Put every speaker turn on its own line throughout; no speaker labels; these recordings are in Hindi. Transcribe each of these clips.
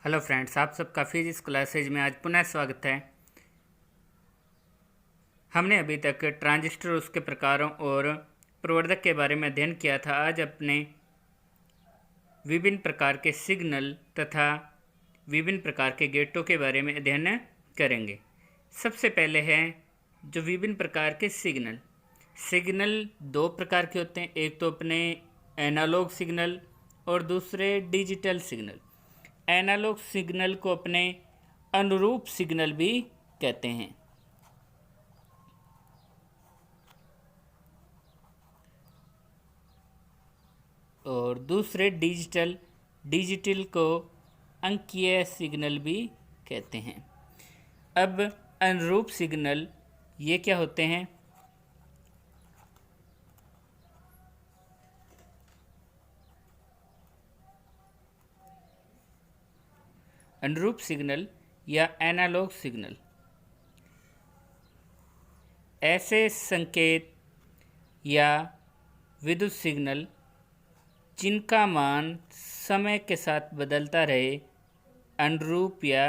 हेलो फ्रेंड्स, आप सबका फिजिक्स क्लासेज में आज पुनः स्वागत है। हमने अभी तक ट्रांजिस्टर, उसके प्रकारों और प्रवर्धक के बारे में अध्ययन किया था। आज अपने विभिन्न प्रकार के सिग्नल तथा विभिन्न प्रकार के गेटों के बारे में अध्ययन करेंगे। सबसे पहले है जो विभिन्न प्रकार के सिग्नल। सिग्नल दो प्रकार के होते हैं, एक तो अपने एनालॉग सिग्नल और दूसरे डिजिटल सिग्नल। एनालॉग सिग्नल को अपने अनुरूप सिग्नल भी कहते हैं। और दूसरे डिजिटल को अंकीय सिग्नल भी कहते हैं। अब अनुरूप सिग्नल ये क्या होते हैं? अनुरूप सिग्नल या एनालॉग सिग्नल ऐसे संकेत या विद्युत सिग्नल जिनका मान समय के साथ बदलता रहे, अनुरूप या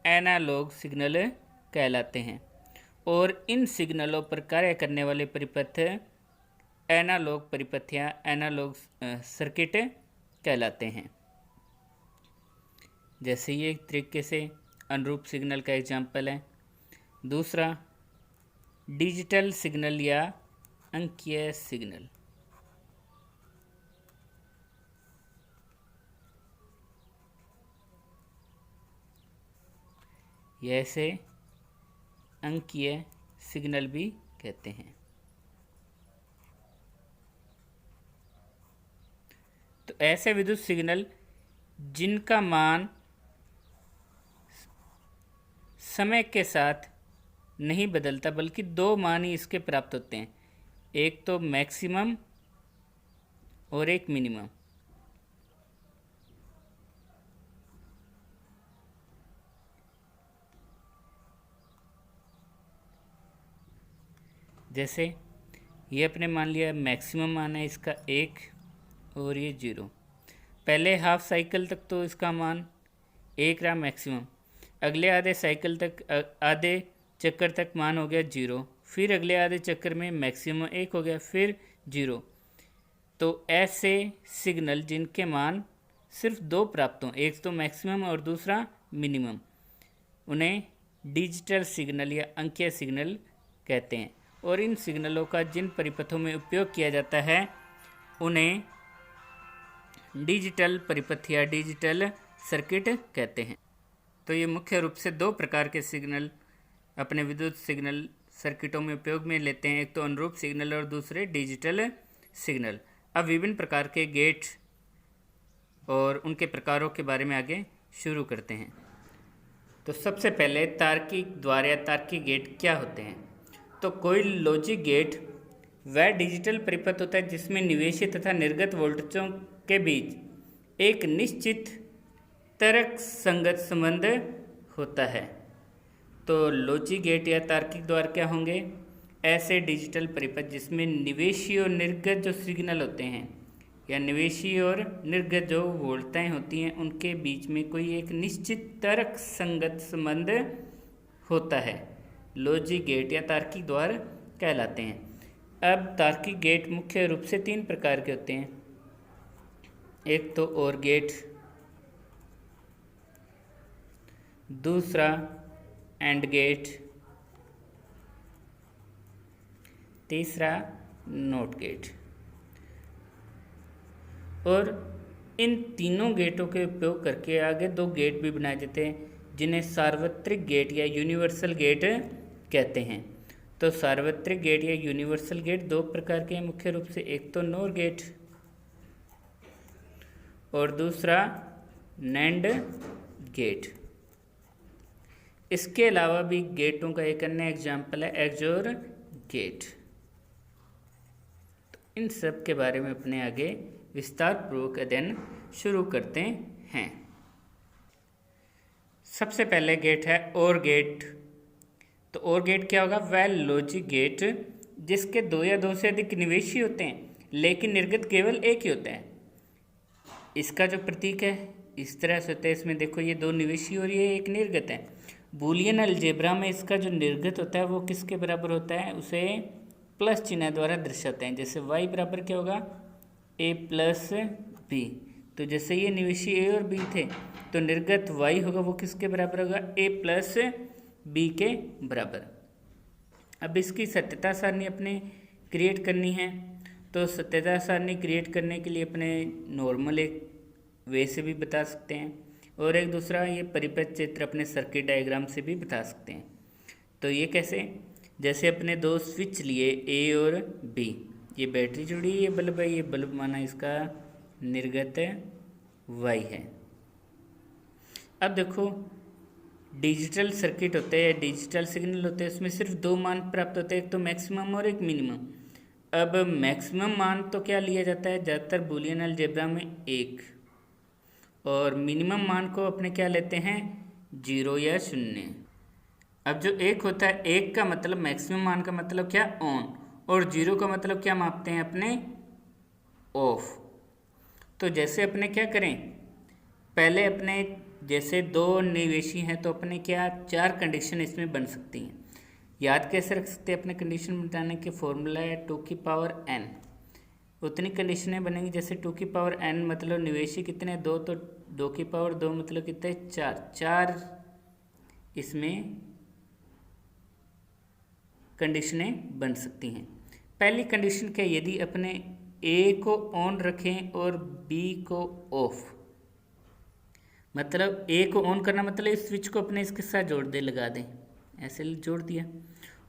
एनालॉग सिग्नल कहलाते हैं। और इन सिग्नलों पर कार्य करने वाले परिपथ एनालॉग परिपथ या एनालॉग सर्किट कहलाते हैं। जैसे ये एक तरीके से अनुरूप सिग्नल का एग्जाम्पल है। दूसरा डिजिटल सिग्नल या अंकीय सिग्नल। ये ऐसे अंकीय सिग्नल भी कहते हैं। तो ऐसे विद्युत सिग्नल जिनका मान समय के साथ नहीं बदलता, बल्कि दो मान ही इसके प्राप्त होते हैं, एक तो मैक्सिमम और एक मिनिमम। जैसे ये अपने मान लिया मैक्सिमम मान है इसका 1 और ये 0। पहले हाफ साइकिल तक तो इसका मान 1 रहा मैक्सिमम, अगले आधे साइकिल तक आधे चक्कर तक मान हो गया 0, फिर अगले आधे चक्कर में मैक्सिमम 1 हो गया, फिर 0। तो ऐसे सिग्नल जिनके मान सिर्फ दो प्राप्त हों, एक तो मैक्सिमम और दूसरा मिनिमम, उन्हें डिजिटल सिग्नल या अंकीय सिग्नल कहते हैं। और इन सिग्नलों का जिन परिपथों में उपयोग किया जाता है उन्हें डिजिटल परिपथ या डिजिटल सर्किट कहते हैं। तो ये मुख्य रूप से दो प्रकार के सिग्नल अपने विद्युत सिग्नल सर्किटों में उपयोग में लेते हैं, एक तो अनुरूप सिग्नल और दूसरे डिजिटल सिग्नल। अब विभिन्न प्रकार के गेट और उनके प्रकारों के बारे में आगे शुरू करते हैं। तो सबसे पहले तार्किक द्वार या तार्किक गेट क्या होते हैं? तो कोई लॉजिक गेट वह डिजिटल परिपथ होता है जिसमें निवेशी तथा निर्गत वोल्टेजों के बीच एक निश्चित तर्क संगत संबंध होता है। तो लॉजिक गेट या तार्किक द्वार क्या होंगे? ऐसे डिजिटल परिपथ जिसमें निवेशी और निर्गत जो सिग्नल होते हैं या निवेशी और निर्गत जो वोल्टताएं होती हैं उनके बीच में कोई एक निश्चित तर्क संगत संबंध होता है, लॉजिक गेट या तार्किक द्वार कहलाते हैं। अब तार्किक गेट मुख्य रूप से तीन प्रकार के होते हैं, एक तो OR गेट, दूसरा AND गेट, तीसरा NOT गेट। और इन तीनों गेटों के उपयोग करके आगे दो गेट भी बनाए जाते हैं जिन्हें सार्वत्रिक गेट या यूनिवर्सल गेट कहते हैं। तो सार्वत्रिक गेट या यूनिवर्सल गेट दो प्रकार के हैं मुख्य रूप से, एक तो NOR गेट और दूसरा NAND गेट। इसके अलावा भी गेटों का एक अन्य एग्जाम्पल है XOR गेट। तो इन सब के बारे में अपने आगे विस्तार पूर्वक अध्ययन शुरू करते हैं। सबसे पहले गेट है OR गेट। तो OR गेट क्या होगा? वह लॉजिक गेट जिसके दो या दो से अधिक निवेशी होते हैं लेकिन निर्गत केवल एक ही होता है। इसका जो प्रतीक है इस तरह से होता है। इसमें देखो ये दो निवेशी और ये एक निर्गत है। बूलियन अलजेब्रा में इसका जो निर्गत होता है वो किसके बराबर होता है, उसे प्लस चिन्ह द्वारा दर्शाते हैं। जैसे y बराबर क्या होगा, a प्लस बी। तो जैसे ये निवेशी a और b थे तो निर्गत y होगा वो किसके बराबर होगा, a प्लस बी के बराबर। अब इसकी सत्यता सारणी अपने क्रिएट करनी है। तो सत्यता सारणी क्रिएट करने के लिए अपने नॉर्मल एक वे से भी बता सकते हैं, और एक दूसरा ये परिपथ चित्र अपने सर्किट डायग्राम से भी बता सकते हैं। तो ये कैसे, जैसे अपने दो स्विच लिए ए और बी, ये बैटरी जुड़ी, ये बल्ब है, ये बल्ब माना इसका निर्गत वाई है। अब देखो डिजिटल सर्किट होते हैं, डिजिटल सिग्नल होते हैं, उसमें सिर्फ दो मान प्राप्त होते हैं, एक तो मैक्सिमम और एक मिनिमम। अब मैक्सिमम मान तो क्या लिया जाता है, ज़्यादातर बूलियन अलजेब्रा में एक, और मिनिमम मान को अपने क्या लेते हैं, 0 या 0। अब जो एक होता है, एक का मतलब मैक्सिमम मान का मतलब क्या, ऑन, और 0 का मतलब क्या मापते हैं अपने, ऑफ। तो जैसे अपने क्या करें, पहले अपने जैसे दो निवेशी हैं तो अपने क्या 4 कंडीशन इसमें बन सकती हैं। याद कैसे रख सकते हैं अपने कंडीशन बताने के, फॉर्मूला है 2 की पावर n। उतनी कंडीशनें बनेंगी जैसे 2 की पावर n मतलब निवेशी कितने, 2, तो 2 की पावर 2 मतलब कितने, 4 इसमें कंडीशनें बन सकती हैं। पहली कंडीशन क्या, यदि अपने A को ऑन रखें और B को ऑफ, मतलब A को ऑन करना मतलब इस स्विच को अपने इसके साथ जोड़ दे, लगा दें, ऐसे जोड़ दिया,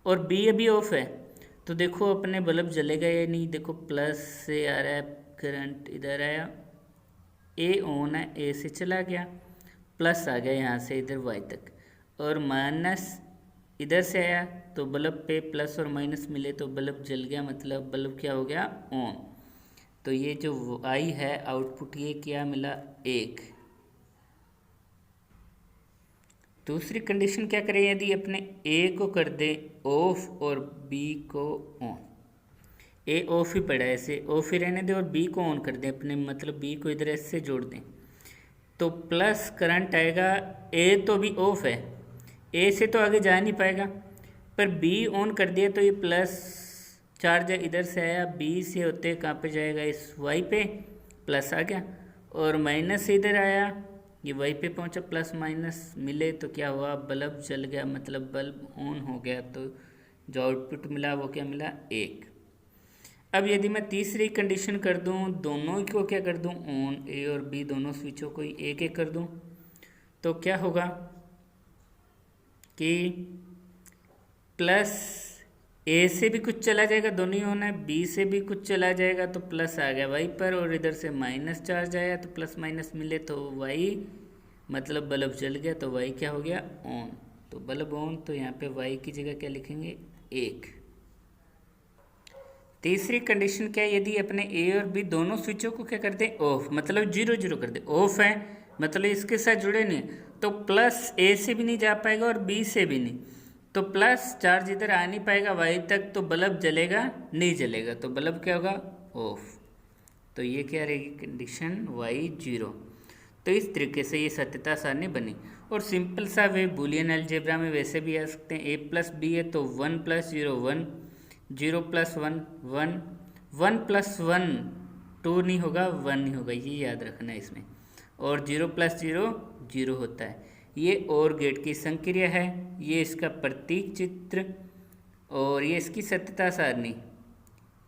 और B अभी ऑफ है तो देखो अपने बल्ब जलेगा या नहीं। देखो प्लस से आ रहा है करंट, इधर आया, A ऑन है, A से चला गया, प्लस आ गया यहाँ से इधर Y तक, और माइनस इधर से आया तो बल्ब पे प्लस और माइनस मिले तो बल्ब जल गया, मतलब बल्ब क्या हो गया, ऑन। तो ये जो Y है आउटपुट ये क्या मिला, 1। दूसरी कंडीशन क्या करें, यदि अपने A को कर दे ऑफ और B को ऑन, A ऑफ ही पड़ा है, ऐसे ऑफ ही रहने दें, और B को ऑन कर दें अपने, मतलब B को इधर ऐसे जोड़ दें, तो प्लस करंट आएगा। A तो भी ऑफ है, A से तो आगे जा नहीं पाएगा, पर B ऑन कर दिया तो ये प्लस चार्ज इधर से आया, B से होते कहाँ पे जाएगा, इस Y पे, प्लस आ गया, और माइनस से इधर आया, ये Y पे पहुंचा, प्लस माइनस मिले तो क्या हुआ, बल्ब जल गया, मतलब बल्ब ऑन हो गया। तो जो आउटपुट मिला वो क्या मिला, 1। अब यदि मैं तीसरी कंडीशन कर दूं, दोनों को क्या कर दूं, ऑन, A और B दोनों स्विचों को एक एक कर दूं, तो क्या होगा कि प्लस A से भी कुछ चला जाएगा, दोनों ही ऑन है, B से भी कुछ चला जाएगा तो प्लस आ गया Y पर, और इधर से माइनस चार्ज आया तो प्लस माइनस मिले तो Y, मतलब बल्ब जल गया तो Y क्या हो गया, ऑन। तो बल्ब ऑन, तो यहाँ पे Y की जगह क्या लिखेंगे, 1। तीसरी कंडीशन क्या है, यदि अपने A और B दोनों स्विचों को क्या कर दें, ऑफ, मतलब 0 0 कर दे, ऑफ है मतलब इसके साथ जुड़े नहीं, तो प्लस A से भी नहीं जा पाएगा और B से भी नहीं, तो प्लस चार्ज इधर आ नहीं पाएगा Y तक, तो बल्ब जलेगा नहीं जलेगा, तो बल्ब क्या होगा, ऑफ। तो ये क्या रहेगी कंडीशन, Y 0। तो इस तरीके से ये सत्यता सारणी बनी, और सिंपल सा वे बूलियन अलजेब्रा में वैसे भी आ सकते हैं। A प्लस B है तो 1 प्लस 0 1, 0 प्लस 1 1, 1 प्लस 1 2 नहीं होगा, 1 नहीं होगा, ये याद रखना है इसमें, और 0 प्लस 0 0 होता है। ये OR गेट की संक्रिया है, ये इसका प्रतीक चित्र, और ये इसकी सत्यता सारणी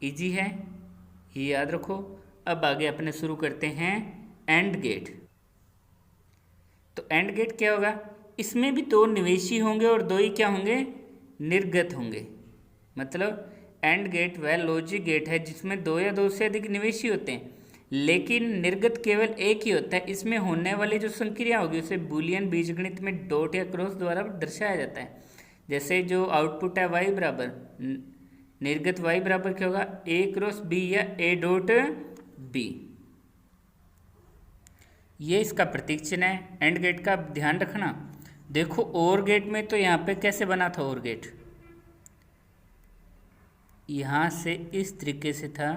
इजी है, ये याद रखो। अब आगे अपने शुरू करते हैं एंड गेट। तो एंड गेट क्या होगा, इसमें भी दो निवेशी होंगे और दो ही क्या होंगे, निर्गत होंगे। मतलब एंड गेट वह लॉजिक गेट है जिसमें 2 या 2 से अधिक निवेशी होते हैं, लेकिन निर्गत केवल एक ही होता है। इसमें होने वाली जो संक्रिया होगी उसे बूलियन बीजगणित में डॉट या क्रॉस द्वारा दर्शाया जाता है। जैसे जो आउटपुट है y बराबर, निर्गत y बराबर क्या होगा, a क्रॉस b या a डॉट b। ये इसका प्रतीक चिन्ह है एंड गेट का, ध्यान रखना। देखो और गेट में तो यहाँ पे कैसे बना था, और गेट यहाँ से इस तरीके से था,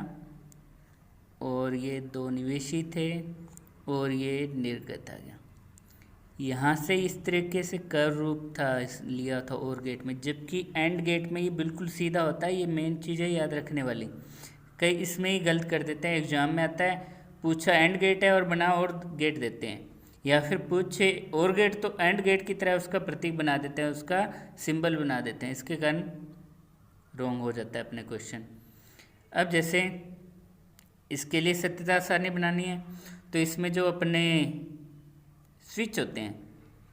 और ये 2 निवेशी थे, और ये निर्गत आ गया। यहाँ से इस तरीके से कर्व रूप था लिया था और गेट में, जबकि एंड गेट में ये बिल्कुल सीधा होता है। ये मेन चीज़ है याद रखने वाली। कई इसमें ही गलत कर देते हैं, एग्जाम में आता है पूछा एंड गेट है और बना और गेट देते हैं, या फिर पूछे और गेट तो एंड गेट की तरह उसका प्रतीक बना देते हैं, उसका सिंबल बना देते हैं। इसके कारण रॉन्ग हो जाता है अपने क्वेश्चन। अब जैसे इसके लिए सत्यता सारणी बनानी है, तो इसमें जो अपने स्विच होते हैं,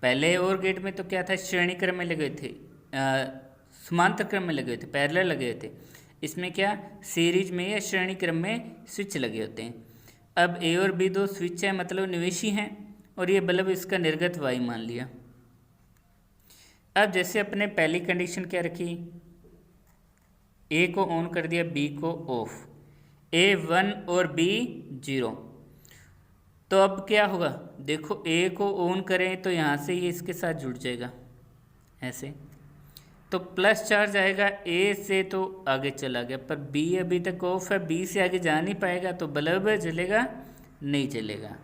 पहले और गेट में तो क्या था, श्रेणी क्रम में लगे थे, समांतर क्रम में लगे हुए थे, पैरेलल लगे हुए थे। इसमें क्या सीरीज में या श्रेणी क्रम में स्विच लगे होते हैं। अब ए और बी दो स्विच है, मतलब निवेशी हैं, और ये बल्ब इसका निर्गत वाई मान लिया। अब जैसे अपने पहली कंडीशन क्या रखी, ए को ऑन कर दिया, बी को ऑफ, ए 1 और बी 0। तो अब क्या होगा, देखो ए को ऑन करें तो यहाँ से ये इसके साथ जुड़ जाएगा ऐसे, तो प्लस चार्ज आएगा ए से तो आगे चला गया, पर बी अभी तक ऑफ है, बी से आगे जा नहीं पाएगा, तो बल्ब जलेगा नहीं जलेगा।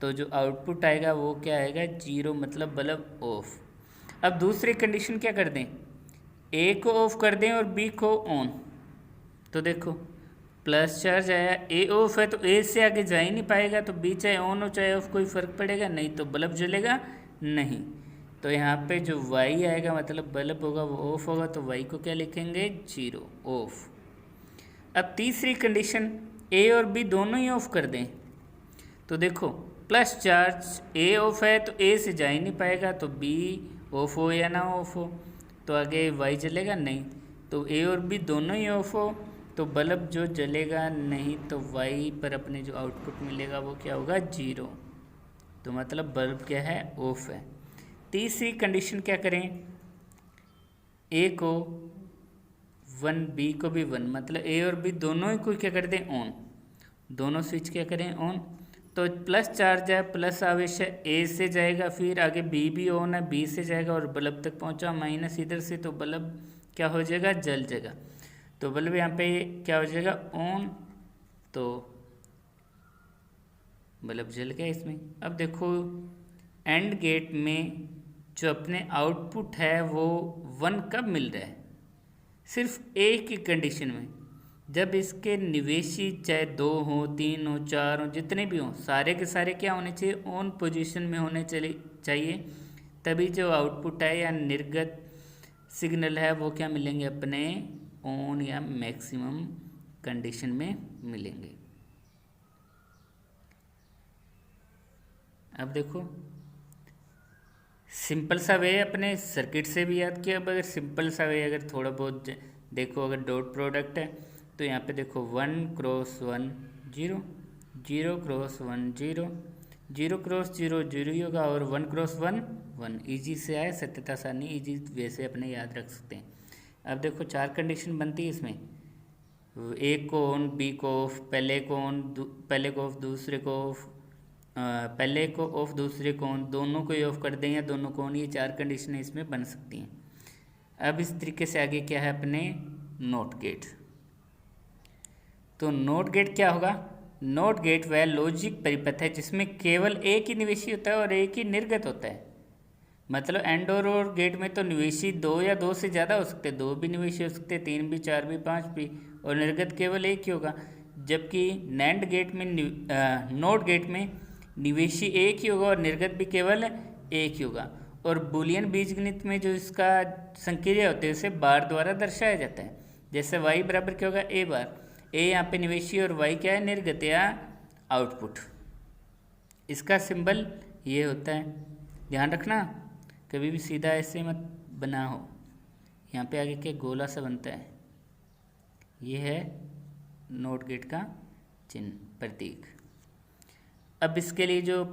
तो जो आउटपुट आएगा वो क्या आएगा, 0, मतलब बल्ब ऑफ। अब दूसरी कंडीशन क्या कर दें, ए को ऑफ कर दें और बी को ऑन, तो देखो प्लस चार्ज आया, ए ऑफ है तो ए से आगे जा ही नहीं पाएगा, तो बी चाहे ऑन हो चाहे ऑफ कोई फ़र्क पड़ेगा नहीं, तो बल्ब जलेगा नहीं। तो यहाँ पे जो वाई आएगा मतलब बल्ब होगा वो ऑफ होगा, तो वाई को क्या लिखेंगे, 0 ऑफ। अब तीसरी कंडीशन, ए और बी दोनों ही ऑफ कर दें, तो देखो प्लस चार्ज ए ऑफ है तो ए से जा ही नहीं पाएगा, तो बी ऑफ हो या ना ऑफ हो, तो आगे वाई जलेगा नहीं। तो ए और बी दोनों ही ऑफ हो तो बल्ब जो जलेगा नहीं, तो वाई पर अपने जो आउटपुट मिलेगा वो क्या होगा, 0। तो मतलब बल्ब क्या है, ऑफ है। तीसरी कंडीशन क्या करें, ए को 1 बी को भी 1, मतलब ए और बी दोनों ही को क्या कर दें, ऑन, दोनों स्विच क्या करें, ऑन। तो प्लस चार्ज है, प्लस आवेश है, ए से जाएगा, फिर आगे बी भी ऑन है, बी से जाएगा और बल्ब तक पहुंचा, माइनस इधर से, तो बल्ब क्या हो जाएगा, जल जाएगा। तो बल्ब यहाँ पे क्या हो जाएगा, ऑन, तो बल्ब जल गया इसमें। अब देखो एंड गेट में जो अपने आउटपुट है वो 1 कब मिल रहा है, सिर्फ एक ही कंडीशन में, जब इसके निवेशी चाहे 2 हो, 3 हो, 4 हो, जितने भी हों, सारे के सारे क्या होने चाहिए, ऑन पोजीशन में होने चाहिए, तभी जो आउटपुट है या निर्गत सिग्नल है वो क्या मिलेंगे, अपने ऑन या मैक्सिमम कंडीशन में मिलेंगे। अब देखो सिंपल सा वे अपने सर्किट से भी याद किया। अब अगर सिंपल सा वे अगर थोड़ा बहुत देखो, अगर डॉट प्रोडक्ट है तो यहाँ पे देखो 1 क्रॉस 1 0, 0 क्रॉस 1 0, 0 क्रॉस 0 0 ही होगा, और 1 क्रॉस 1 1। ईजी से आए, सत्यता सारणी ईजी वैसे अपने याद रख सकते हैं। अब देखो 4 कंडीशन बनती है इसमें, ए को ऑन, बी को ऑफ, पहले को ऑन, पहले को ऑफ, दूसरे को ऑफ, पहले को ऑफ दूसरे को ऑन, दोनों को ही ऑफ कर दें या दोनों को ऑन, ये 4 कंडीशनें इसमें बन सकती हैं। अब इस तरीके से आगे क्या है अपने नॉट गेट। तो नॉट गेट क्या होगा, नॉट गेट वह लॉजिक परिपथ है जिसमें केवल एक ही निवेशी होता है और एक ही निर्गत होता है। मतलब एंड और गेट में तो निवेशी 2 या 2 से ज़्यादा हो सकते हैं, 2 भी निवेशी हो सकते हैं, 3 भी, 4 भी, 5 भी, और निर्गत केवल एक ही होगा। जबकि नैंड गेट में नॉट गेट में निवेशी एक ही होगा और निर्गत भी केवल एक ही होगा। और बूलियन बीजगणित में जो इसका संक्रिय होते हैं उसे बार द्वारा दर्शाया जाता है। जैसे y बराबर क्या होगा, a बार, a यहाँ पे निवेशी और y क्या है, निर्गत या आउटपुट। इसका सिंबल ये होता है, ध्यान रखना कभी भी सीधा ऐसे मत बना हो, यहाँ पे आगे के गोला सा बनता है, ये है नॉट गेट का चिन्ह, प्रतीक। अब इसके लिए जो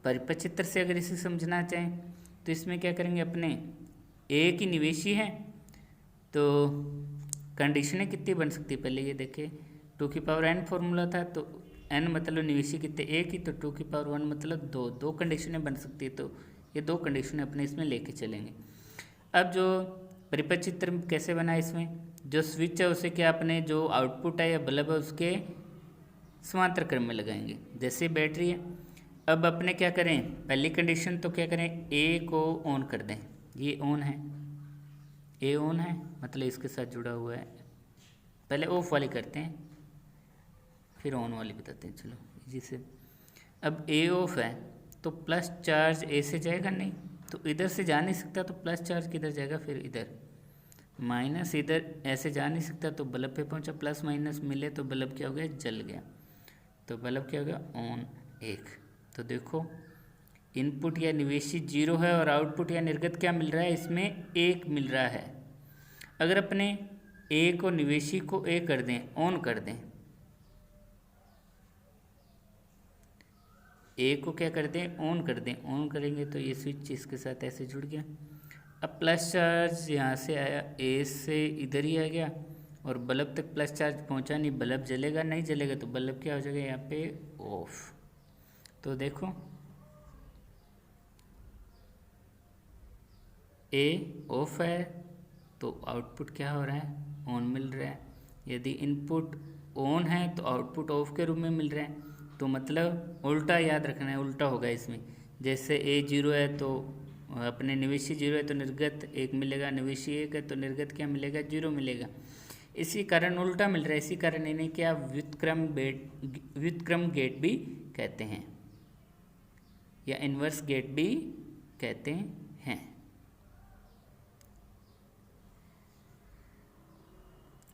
परिपथ चित्र से अगर इसे समझना चाहें तो इसमें क्या करेंगे, अपने एक ही निवेशी है तो कंडीशनें कितनी बन सकती है, पहले ये देखें, 2 की पावर n फॉर्मूला था, तो n मतलब निवेशी कितने, एक ही, तो 2 की पावर 1 मतलब 2 कंडीशनें बन सकती है। तो ये 2 कंडीशनें अपने इसमें लेके चलेंगे। अब जो परिपथ चित्र कैसे बना, इसमें जो स्विच है उसे क्या अपने जो आउटपुट है या बल्ब है उसके समांतर क्रम में लगाएंगे। जैसे बैटरी है, अब अपने क्या करें, पहली कंडीशन तो क्या करें, ए को ऑन कर दें, ये ऑन है, ए ऑन है मतलब इसके साथ जुड़ा हुआ है। पहले ऑफ वाली करते हैं फिर ऑन वाली बताते हैं, चलो इजी से। अब ए ऑफ है तो प्लस चार्ज ए से जाएगा नहीं, तो इधर से जा नहीं सकता, तो प्लस चार्ज किधर जाएगा, फिर इधर माइनस, इधर ऐसे जा नहीं सकता तो बल्ब पे पहुंचा, प्लस माइनस मिले तो बल्ब क्या हो गया, जल गया, तो बल्ब क्या हो गया, ऑन एक। तो देखो इनपुट या निवेशी 0 है और आउटपुट या निर्गत क्या मिल रहा है, इसमें 1 मिल रहा है। अगर अपने ए को निवेशी को ए कर दें, ऑन कर दें, ए को क्या कर दें, ऑन कर दें, ऑन करेंगे तो ये स्विच इसके साथ ऐसे जुड़ गया। अब प्लस चार्ज यहाँ से आया, ए से इधर ही आ गया और बल्ब तक प्लस चार्ज पहुँचा नहीं, बल्ब जलेगा नहीं, जलेगा तो बल्ब क्या हो जाएगा यहाँ पे, ऑफ। तो देखो ए ऑफ है तो आउटपुट क्या हो रहा है, ऑन मिल रहा है। यदि इनपुट ऑन है तो आउटपुट ऑफ के रूप में मिल रहा है, तो मतलब उल्टा याद रखना है, उल्टा होगा इसमें। जैसे ए 0 है तो अपने निवेशी 0 है तो निर्गत 1 मिलेगा, निवेशी 1 है तो निर्गत क्या मिलेगा, 0 मिलेगा। इसी कारण उल्टा मिल रहा है, इसी कारण इन्हें क्या व्युत्क्रम गेट भी कहते हैं या इन्वर्स गेट भी कहते हैं।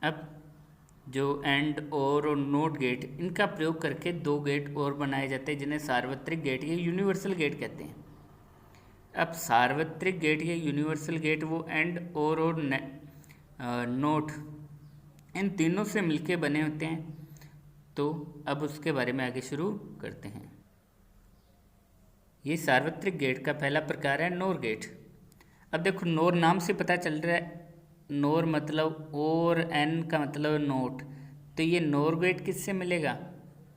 अब जो एंड और नोट गेट, इनका प्रयोग करके 2 गेट और बनाए जाते हैं जिन्हें सार्वत्रिक गेट या यूनिवर्सल गेट कहते हैं। अब सार्वत्रिक गेट या यूनिवर्सल गेट वो एंड और नोट, इन तीनों से मिलके बने होते हैं। तो अब उसके बारे में आगे शुरू करते हैं। ये सार्वत्रिक गेट का पहला प्रकार है नोर गेट। अब देखो नोर नाम से पता चल रहा है, नोर मतलब और, एन का मतलब नोट, तो ये नोर गेट किससे मिलेगा,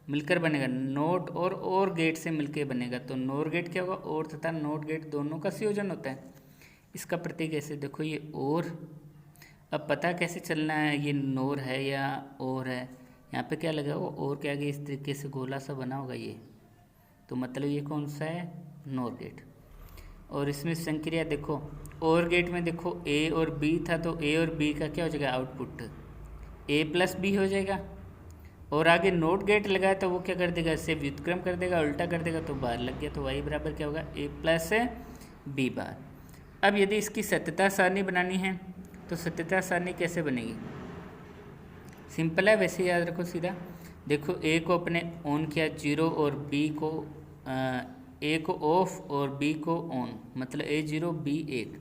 मिलकर बनेगा, नोट और गेट से मिलकर बनेगा। तो नोर गेट क्या होगा, और तथा नोट गेट दोनों का संयोजन होता है। इसका प्रतीक ऐसे देखो, ये और। अब पता कैसे चलना है ये नोर है या और है, यहाँ पे क्या लगा हुआ, और के आगे इस तरीके से गोला सा बना होगा ये, तो मतलब ये कौन सा है, नोर गेट। और इसमें संक्रिया देखो, और गेट में देखो ए और बी था, तो ए और बी का क्या हो जाएगा, आउटपुट ए प्लस बी हो जाएगा। और आगे नोट गेट लगाया तो वो क्या कर देगा, इससे व्युत्क्रम कर देगा, उल्टा कर देगा, तो बार लग गया, तो वाई बराबर क्या होगा, ए प्लस बी बार। अब यदि इसकी सत्यता सारणी बनानी है तो सत्यता सारणी कैसे बनेगी, सिंपल है, वैसे याद रखो सीधा। देखो ए को अपने ऑन किया 0 और बी को ए को ऑफ और बी को ऑन, मतलब ए 0 बी 1,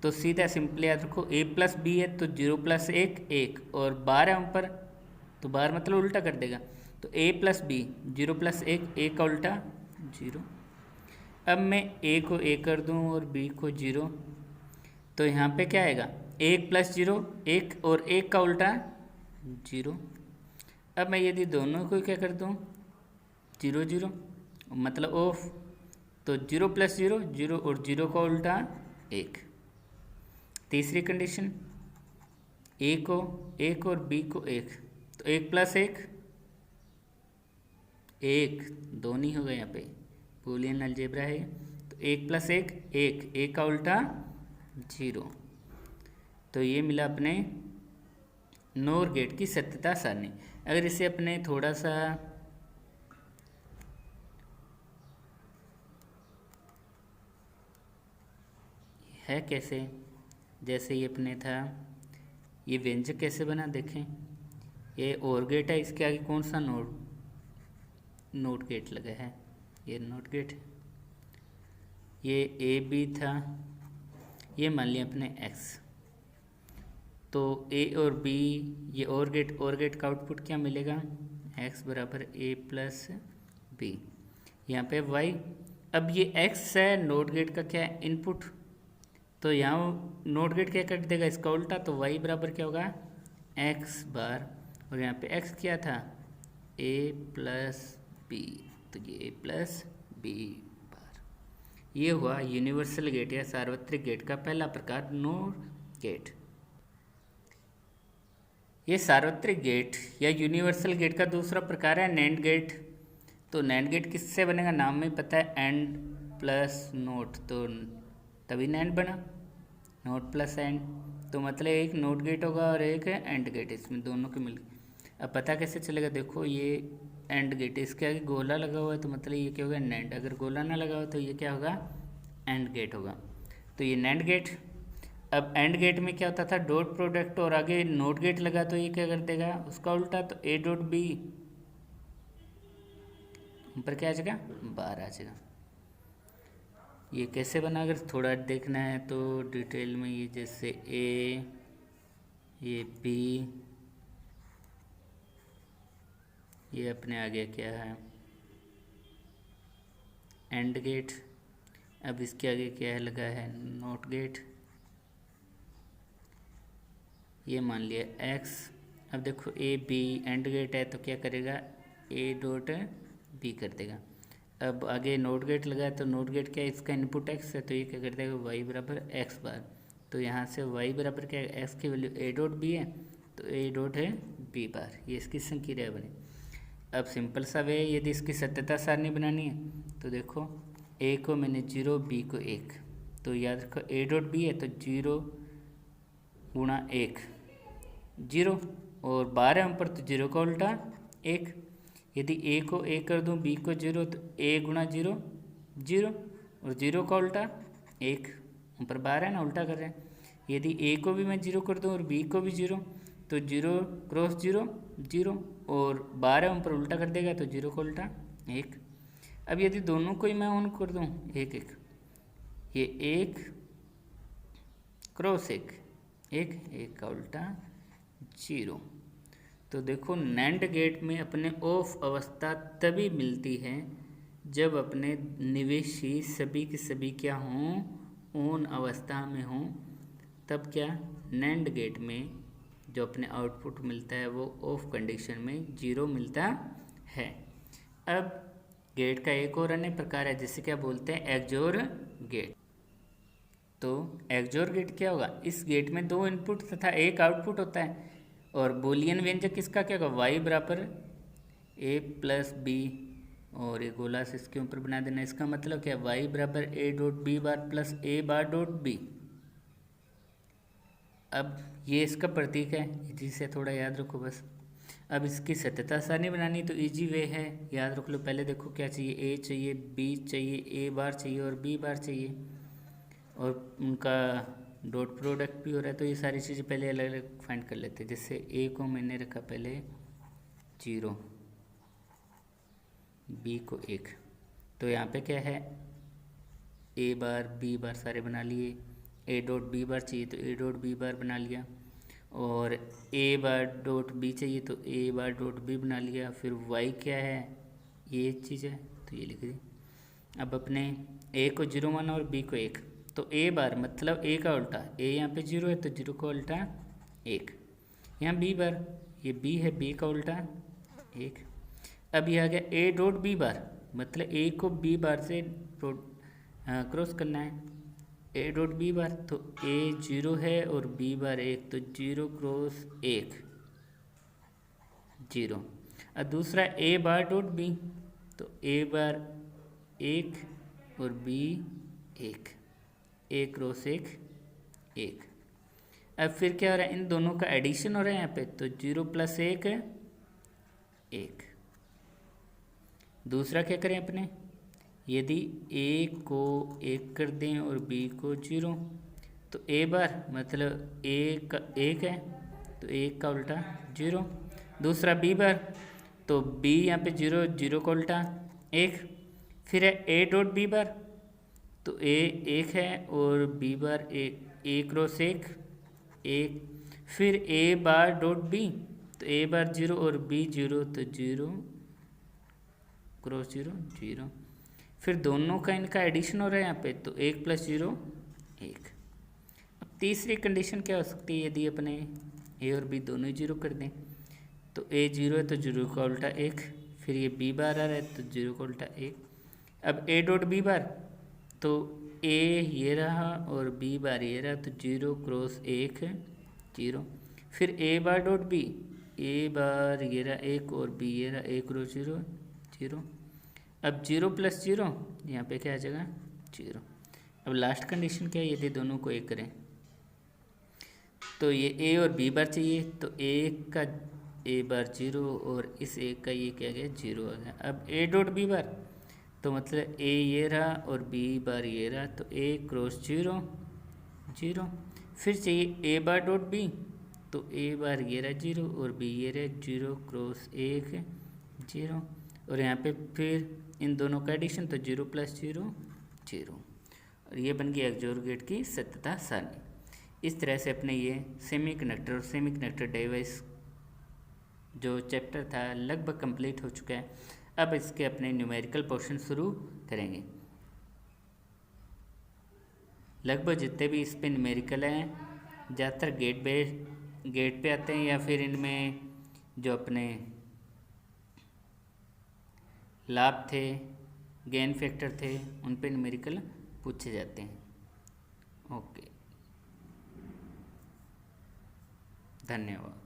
तो सीधा सिंपल याद रखो, ए प्लस बी है तो 0 प्लस 1 1, और बार है ऊपर तो बार मतलब उल्टा कर देगा, तो ए प्लस बी 0 प्लस 1 1 का उल्टा 0। अब मैं ए को 1 कर दूं और बी को 0, तो यहाँ पे क्या आएगा, 1 प्लस 0 1 और 1 का उल्टा 0। अब मैं यदि दोनों को क्या कर दूँ 0 0 मतलब ऑफ, तो 0 प्लस 0 0 और 0 का उल्टा 1। तीसरी कंडीशन, ए को 1 और बी को 1, तो 1 प्लस 1 1, दो नहीं हो गए यहाँ पे, बूलियन अलजेब्रा है, तो 1 प्लस 1 1, 1 का उल्टा 0। तो ये मिला अपने नोर गेट की सत्यता सारणी। अगर इसे अपने थोड़ा सा है कैसे, जैसे ये अपने था, ये व्यंजक कैसे बना देखें, ये और गेट है, इसके आगे कौन सा नोट गेट लगा है, ये नोट गेट, ये ए बी था, ये मान लिया अपने एक्स, तो ए और बी, ये और गेट का आउटपुट क्या मिलेगा, एक्स बराबर ए प्लस बी, यहाँ पे वाई। अब ये एक्स है, नोट गेट का क्या है, इनपुट, तो यहाँ नोट गेट क्या कर देगा, इसका उल्टा, तो वाई बराबर क्या होगा, एक्स बार, और यहाँ पे एक्स क्या था, ए प्लस बी, तो ये ए प्लस बी बार। ये हुआ यूनिवर्सल गेट या सार्वत्रिक गेट का पहला प्रकार, नोर गेट। ये सार्वत्रिक गेट या यूनिवर्सल गेट का दूसरा प्रकार है नैंड गेट। तो नैंड गेट किससे बनेगा, नाम में पता है एंड प्लस नोट, तो तभी नैंड बना, नोट प्लस एंड। तो मतलब एक नोट गेट होगा और एक है एंड गेट, इसमें दोनों के मिल। अब पता कैसे चलेगा, देखो ये एंड गेट, इसके आगे गोला लगा हुआ है तो मतलब ये क्या होगा, नैंड। अगर गोला ना लगा हो तो ये क्या होगा, एंड गेट होगा। तो ये नैंड गेट। अब एंड गेट में क्या होता था, डॉट प्रोडक्ट, और आगे नोट गेट लगा तो ये क्या कर देगा, उसका उल्टा, तो ए डॉट बी ऊपर क्या आ जाएगा, बार आ जाएगा। ये कैसे बना, अगर थोड़ा देखना है तो डिटेल में, ये जैसे ए, ये बी, ये अपने आगे क्या है, एंड गेट। अब इसके आगे क्या है, लगा है नोट गेट, ये मान लिया एक्स। अब देखो ए बी एंड गेट है तो क्या करेगा, ए डॉट बी कर देगा। अब आगे नोट गेट लगा है तो नोट गेट क्या है, इसका इनपुट एक्स है तो ये क्या कर देगा, वाई बराबर एक्स बार। तो यहाँ से वाई बराबर क्या है, एक्स की वैल्यू ए डॉट बी है तो ए डॉट है बी बार, ये इसकी संक्रिया बनी। अब सिंपल सा वे, यदि इसकी सत्यता सारणी बनानी है तो देखो ए को मैंने 0, बी को 1, तो याद रखो ए डॉट बी है तो 0 गुणा 1 0, और 12 ऊपर तो 0 का उल्टा 1। यदि ए को 1 कर दूं, बी को 0, तो ए गुणा 0 0, और 0 का उल्टा 1, ऊपर 12 है ना, उल्टा कर रहे हैं। यदि ए को भी मैं 0 कर दूं और बी को भी 0, तो 0 क्रॉस 0 0, और 12 ऊपर उल्टा कर देगा तो 0 का उल्टा 1। अब यदि दोनों को ही मैं ऑन कर दूं 1 1, ये 1 क्रॉस 1 1 1 का उल्टा 0। तो देखो नैंड गेट में अपने ऑफ अवस्था तभी मिलती है जब अपने निवेशी सभी के सभी क्या हों, ऑन अवस्था में हों। तब क्या नैंड गेट में जो अपने आउटपुट मिलता है वो ऑफ कंडीशन में 0 मिलता है। अब गेट का एक और अन्य प्रकार है जिसे क्या बोलते हैं, एक्सोर गेट। तो एक्सोर गेट क्या होगा, इस गेट में 2 इनपुट तथा 1 आउटपुट होता है, और बूलियन व्यंजक इसका क्या होगा, वाई बराबर ए प्लस बी, और ये गोला से इसके ऊपर बना देना। इसका मतलब क्या, वाई बराबर A dot B bar plus A bar dot B. अब ये इसका प्रतीक है, जिसे थोड़ा याद रखो बस। अब इसकी सत्यता सारणी बनानी तो इजी वे है, याद रख लो। पहले देखो क्या चाहिए, ए चाहिए, बी चाहिए, ए बार चाहिए और बी बार चाहिए, और उनका डॉट प्रोडक्ट भी हो रहा है। तो ये सारी चीज़ें पहले अलग अलग फाइंड कर लेते हैं। जैसे ए को मैंने रखा पहले 0, बी को 1, तो यहाँ पे क्या है, ए बार बी बार सारे बना लिए। ए डॉट बी बार चाहिए तो ए डॉट बी बार बना लिया, और ए बार डॉट बी चाहिए तो ए बार डॉट बी बना लिया। फिर वाई क्या है, ये चीज़ है तो ये लिख दी। अब अपने ए को 0 माना और बी को 1, तो ए बार मतलब ए का उल्टा, ए यहाँ पे 0 है तो 0 का उल्टा 1। यहाँ बी बार, ये बी है, बी का उल्टा 1। अब ये आ गया ए डॉट बी बार, मतलब ए को बी बार से क्रॉस करना है, ए डॉट बी बार, तो ए 0 है और बी बार 1, तो 0 क्रॉस 1 0। अब दूसरा ए बार डॉट बी, तो ए बार 1 और बी 1, ए क्रॉस 1 1। अब फिर क्या हो रहा है, इन दोनों का एडिशन हो रहा है यहाँ पे, तो 0 प्लस 1 1। दूसरा क्या करें अपने, यदि ए को 1 कर दें और बी को 0, तो ए बार मतलब ए का 1 है तो 1 का उल्टा 0। दूसरा बी बार, तो बी यहाँ पे 0 0 का उल्टा 1। फिर है ए डॉट बी बार, तो ए 1 है और बी बार 1, ए क्रॉस 1 1। फिर ए बार डॉट बी, तो ए बार 0 और बी 0, तो 0 क्रॉस 0 0। फिर दोनों का इनका एडिशन हो रहा है यहाँ पे, तो 1 प्लस 0 1। अब तीसरी कंडीशन क्या हो सकती है, यदि अपने ए और बी दोनों ही 0 कर दें, तो ए 0 है तो 0 का उल्टा 1। फिर ये बी बार आ रहा है तो 0 का उल्टा 1। अब ए डॉट बी बार, तो ए ये रहा और बी बार ये रहा, तो 0 क्रॉस 1 0। फिर ए बार डॉट बी, ए बार ये रहा 1 और बी ये रहा, 1 क्रॉस 0 0। अब 0 + 0 यहाँ पे क्या आ जाएगा 0। अब लास्ट कंडीशन क्या है, यदि दोनों को एक करें तो ये ए और बी बार चाहिए, तो ए का ए बार 0 और इस ए का ये क्या गया 0 आ गया। अब ए डॉट बी बार, तो मतलब ए ये रहा और बी बार ये रहा, तो ए क्रॉस 0 0। फिर चाहिए ए बार डॉट बी, तो ए बार ये रहा 0 और बी ये रहा 0 क्रॉस 1 0। और यहाँ पे फिर इन दोनों का एडिशन, तो 0 + 0 0। और ये बन गई एक्सोर गेट की सत्यता सारणी। इस तरह से अपने ये सेमीकंडक्टर और सेमीकंडक्टर डिवाइस जो चैप्टर था लगभग कंप्लीट हो चुका है। अब इसके अपने न्यूमेरिकल पोर्शन शुरू करेंगे। लगभग जितने भी इस पे न्यूमेरिकल हैं ज़्यादातर गेट पे आते हैं, या फिर इनमें जो अपने लाभ थे, गेन फैक्टर थे, उन पे न्यूमेरिकल पूछे जाते हैं। ओके, धन्यवाद।